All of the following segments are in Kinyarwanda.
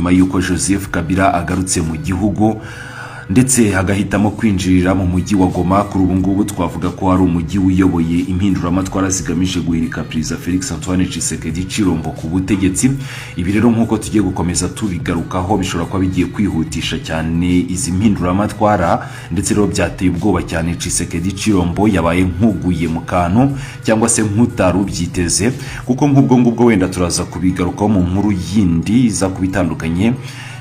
nyuma y'uko Joseph Kabila agarutse mu gihugu ndetse agahitamo kwinjirira mu mujyi wa Goma. Kuri ubu ngubu twavuga ko hari umujyi uyoboye impinduramatwara zigamije guhirika Perezida Felix Antoine Tshisekedi Chilombo ku butegetsi. Ibi rero nk'uko tugiye gukomeza tubigarukaho bishobora kuba bigiye kwihutisha cyane izi mpinduramatwara, ndetse rero byateye ubwoba cyane Tshisekedi Chilombo yabaye nk'uguye mu kantu cyangwa se nk'utarubyiteze, kuko nk'ubwo ngubwo wenda turaza kubigarukaho mu nkuru yindi iza kubitandukanye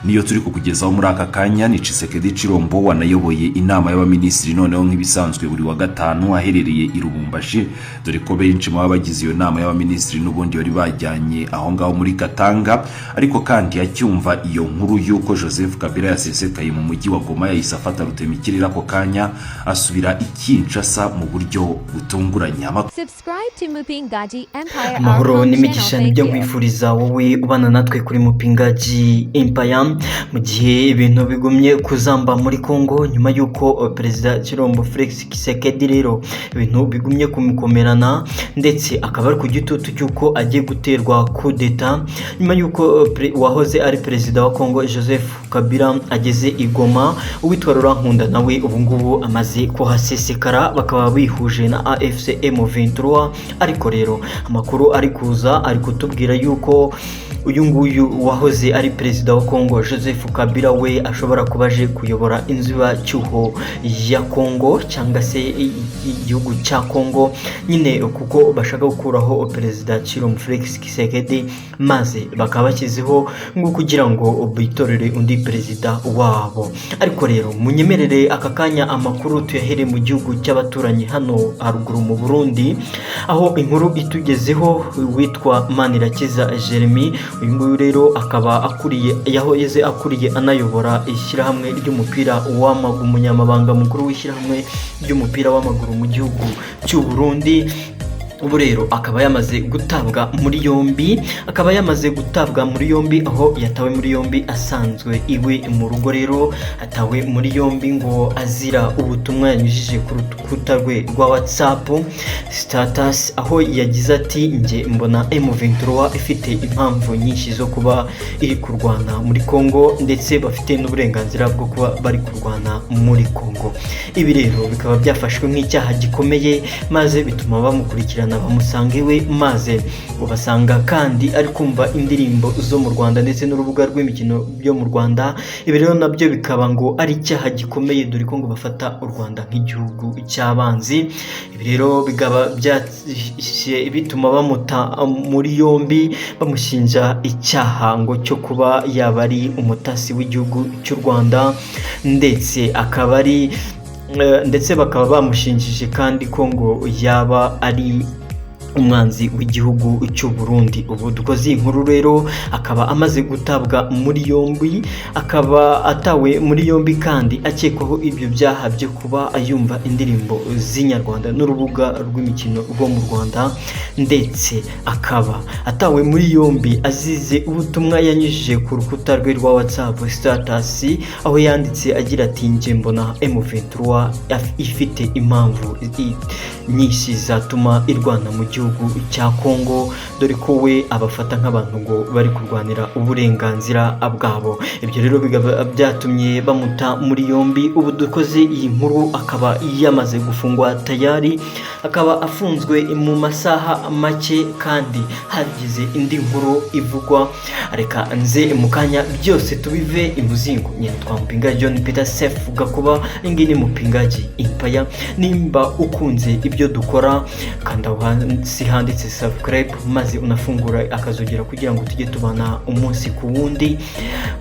niyo turi kukugezaho muri aka kanya. Ni Tshisekedi Chilombo wanayoboye inama y'abaminisitiri noneho nk'ibisanzwe buri wa gatanu aherereye i Lubumbashi, dore ko benshi mu bagize iyo nama y'abaminisitiri n'ubundi bari bajyanye aho ngaho muri Katanga. Ariko kandi acyumva iyo nkuru y'uko Joseph Kabila yasesekaye mu mujyi wa Goma, yahise afata rutemikirira ako kanya asubira i Kinshasa mu buryo butunguranye. Amahoro n'imigisha nibyo nkwifuriza wowe ubana natwe kuri Mupingaji Empire. Mu gihe ibintu bigumye kuzamba muri Kongo nyuma y'uko Perezida Chilombo Felix Tshisekedi rero ibintu bigumye kumukomerana, ndetse akaba ari ku gitutu cy'uko agiye guterwa coup d'etat nyuma y'uko wahoze ari Perezida wa Kongo Joseph Kabila ageze i Goma. Uwitwa Rurankunda nawe ubu ngubu amaze kuhasesekara, bakaba bihuje na AFC M23. Ariko rero amakuru ari kuza ari kutubwira y'uko uyu nguyu wahoze ari Perezida wa Kongo Joseph Kabila we ashobora kuba aje kuyobora inzibacyuho ya Kongo cyangwa se igihugu cya Kongo nyine, kuko bashaka gukuraho Perezida Chilombo Felix Tshisekedi maze bakaba bashyizeho ngo kugira ngo bitorere undi perezida wabo. Ariko rero munyemerere aka kanya amakuru tuyahere mu gihugu cy'abaturanyi hano haruguru mu Burundi, aho inkuru itugezeho witwa Manirakiza Jeremy. Uyu nguyu rero akaba yahoze akuriye anayobora ishyirahamwe ry'umupira w'amaguru, umunyamabanga mukuru w'ishyirahamwe ry'umupira w'amaguru mu gihugu cy'u Burundi. Ubu rero akaba yamaze gutabwa muri yombi, aho yatawe muri yombi asanzwe iwe mu rugo. Rero atawe muri yombi ngo azira ubutumwa yanyujije ku rukuta rwe rwa WhatsApp status, aho yagize ati nge mbona M23 ifite impamvu nyinshi zo kuba iri kurwana muri Kongo, ndetse bafite n'uburenganzira bwo kuba bari kurwana muri Kongo. Ibi rero bikaba byafashwe nk'icyaha gikomeye, maze bituma bamukurikirana bamusanga iwe, maze ubasanga kandi ari kumva indirimbo zo mu Rwanda ndetse n'urubuga rw'imikino byo mu Rwanda. Ibi rero nabyo bikaba ngo ari icyaha gikomeye, dore ko ngo bafata u Rwanda nk'igihugu cy'abanzi. Ibi rero bikaba bituma bamuta muri yombi, bamushinja icyaha ngo cyo kuba yaba ari umutasi w'igihugu cy'u Rwanda, ndetse bakaba bamushinjije kandi ko ngo yaba ari umwanzi w'igihugu cy'u Burundi. Ubu dukoze inkuru rero akaba amaze gutabwa muri yombi, akaba atawe muri yombi kandi akekwaho ibyo byaha byo kuba ayumva indirimbo z'inyarwanda n'urubuga rw'imikino rwo mu Rwanda, ndetse akaba atawe muri yombi azize ubutumwa yanyujije ku rukuta rwe rwa WhatsApp status, aho yanditse agira ati nge mbona M23 ifite impamvu nyinshi zatuma irwana mu gihugu cya Kongo, dore ko we abafata nk'abantu ngo bari kurwanira uburenganzira bwabo. Ibyo rero bikaba byatumye bamuta muri yombi. Ubu dukoze iyi nkuru akaba yamaze gufungwa tayari, akaba afunzwe mu masaha make, kandi hagize indi nkuru ivugwa. Reka nze mu kanya byose tubive imuzingo. Nyine twampinga John Peter Sef Gakuba, ingini Mupingaji Empire. Nimba ukunze ibyo dukora kanda hasi handitse subscribe, maze unafungura akazogera kugira ngo tujye tubana umunsi ku wundi.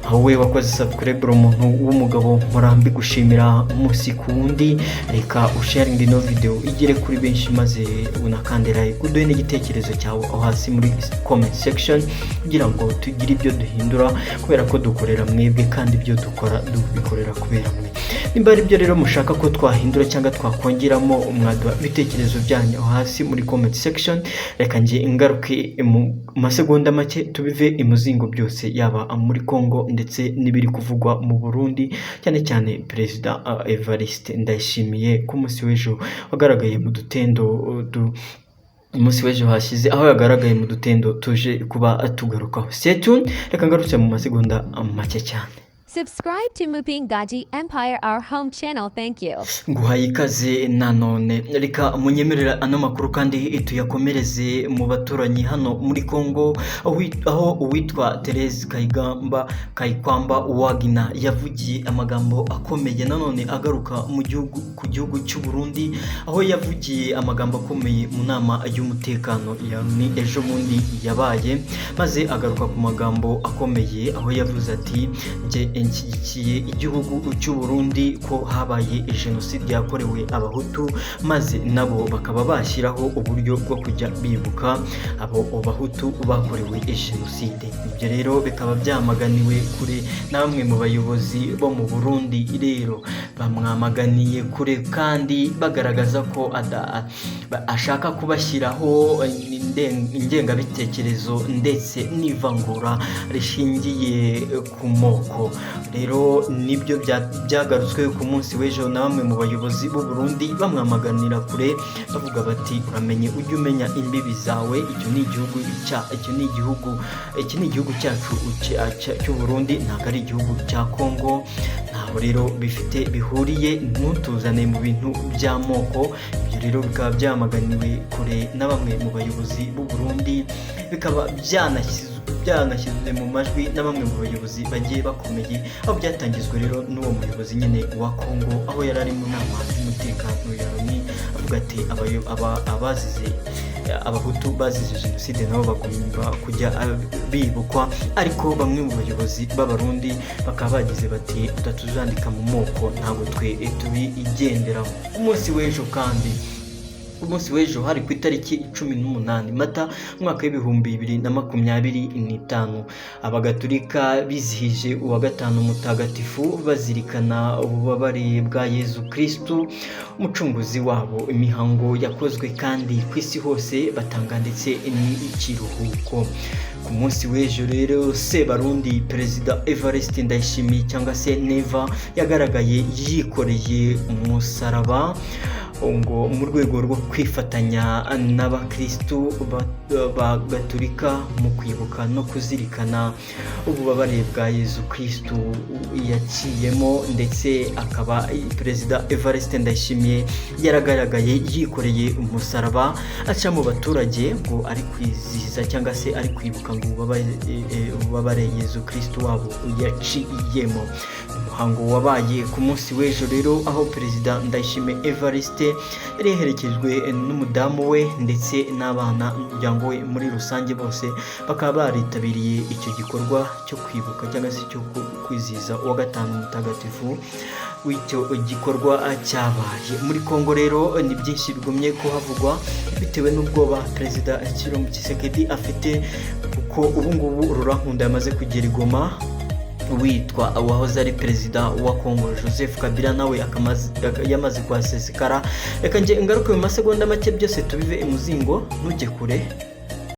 Awe wakoze subscribe umuntu w'umugabo murambi gushimira umunsi ku wundi. Reka usharing ino video igere kuri benshi, maze unakande like, uduhe n'igitekerezo cyawe aho hasi muri comment section kugira ngo tugire ibyo duhindura, kubera ko dukorera mwebwe kandi ibyo dukora dubikorera kubera mwe. Nimba ari byo rero mushaka ko twahindura cyangwa twakongeramo, umwadwa bitekerezo byanyu aho hasi muri comment section. Reka ngiye ingaruke mu masegonda make tubive imuzingo byose, yaba muri Kongo ndetse n'ibiri kuvugwa mu Burundi, cyane cyane Perezida Evariste Ndayishimiye ku munsi w'ejo wagaragaye mu dutendo umunsi w'ejo hashize aho yagaragaye mu dutendo tuje kuba tugarukaho. Stay tuned, reka ngarutse mu masegonda make cyane. Subscribe to Mupingaji Empire, our home channel. Thank you. Nguhaye ikaze nanone, reka munyemerera ano makuru kandi tuyakomereze mu baturanyi hano muri Kongo, aho uwitwa Therese Kayikwamba Wagner yavugiye amagambo akomeye nanone agaruka ku gihugu cy'u Burundi, aho yavugiye amagambo akomeye mu nama y'umutekano ni ejo bundi yabaye, maze agaruka ku magambo akomeye aho yavuze ati nshyigikiye igihugu cy'u Burundi ko habaye jenoside yakorewe abahutu, maze nabo bakaba bashyiraho uburyo bwo kujya bibuka abo bahutu bakorewe jenoside. Ibyo rero bikaba byamaganiwe kure na bamwe mu bayobozi bo mu Burundi, rero bamwamaganiye kure kandi bagaragaza ko ashaka kubashyiraho ingengabitekerezo ndetse n'ivangura rishingiye ku moko. Rero nibyo byagarutswe ku munsi w'ejo na bamwe mu bayobozi b'u Burundi bamwamaganira kure, bavuga bati uramenye ujye umenya imbibi zawe, iki ni igihugu cyacu cy'u Burundi, ntabwo ari igihugu cya Kongo, ntaho rero bifite bihuriye, ntutuzane mu bintu by'amoko. Ibyo rero bikaba byamaganiwe kure na bamwe mu bayobozi b'u Burundi, bikaba byanashyizwe mu majwi na bamwe mu bayobozi bagiye bakomeye, aho byatangizwe rero n'uwo muyobozi nyine wa Kongo, aho yari ari mu nama y'umutekano ya Loni, avuga ati abahutu bazize jenoside nabo bagomba kujya bibukwa, ariko bamwe mu bayobozi b'abarundi bakaba bagize bati tutatuzandika mu moko, ntabwo twe tubigenderaho. Umunsi w'ejo hari ku itariki 18 Mata umwaka w'ibihumbi 2025, abagatulika bizihije uwa gatanu mutagatifu bazirikana ububabare bwa Yezu Kristu umucunguzi wabo. Imihango yakozwe kandi ku isi hose batanga ndetse n'ikiruhuko. Ku munsi w'ejo rero Sebarundi Perezida Evariste Ndayishimiye cyangwa se Neva yagaragaye yikoreye umusaraba ngo mu rwego rwo kwifatanya n'abakristu bagatulika mu kwibuka no kuzirikana ububabare bwa Yezu Kristu yaciyemo, ndetse akaba Perezida Evariste Ndayishimiye yaragaragaye yikoreye umusaraba aca mu baturage ngo ari kwizihiza cyangwa se ari kwibuka ngo ububabare Yezu Kristu wabo yaciyemo. Umuhango wabaye ku munsi w'ejo rero, aho Perezida Ndayishimiye Evariste yari yaherekejwe n'umudamu we ndetse n'abana n'umuryango we muri rusange, bose bakaba baritabiriye icyo gikorwa cyo kwibuka cyangwa se cyo kwizihiza uwa gatanu mutagatifu w'icyo gikorwa cyabaye. Muri Kongo rero ni byinshi bigumye kuhavugwa bitewe n'ubwoba Perezida Tshisekedi afite, kuko ubu ngubu Rurankunda yamaze kugera i Goma, witwa wahoze ari perezida wa Kongo Joseph Kabila nawe yamaze kuhasesekara. Reka nge ngaruke mu masegonda make byose tubive imuzingo, ntujye kure.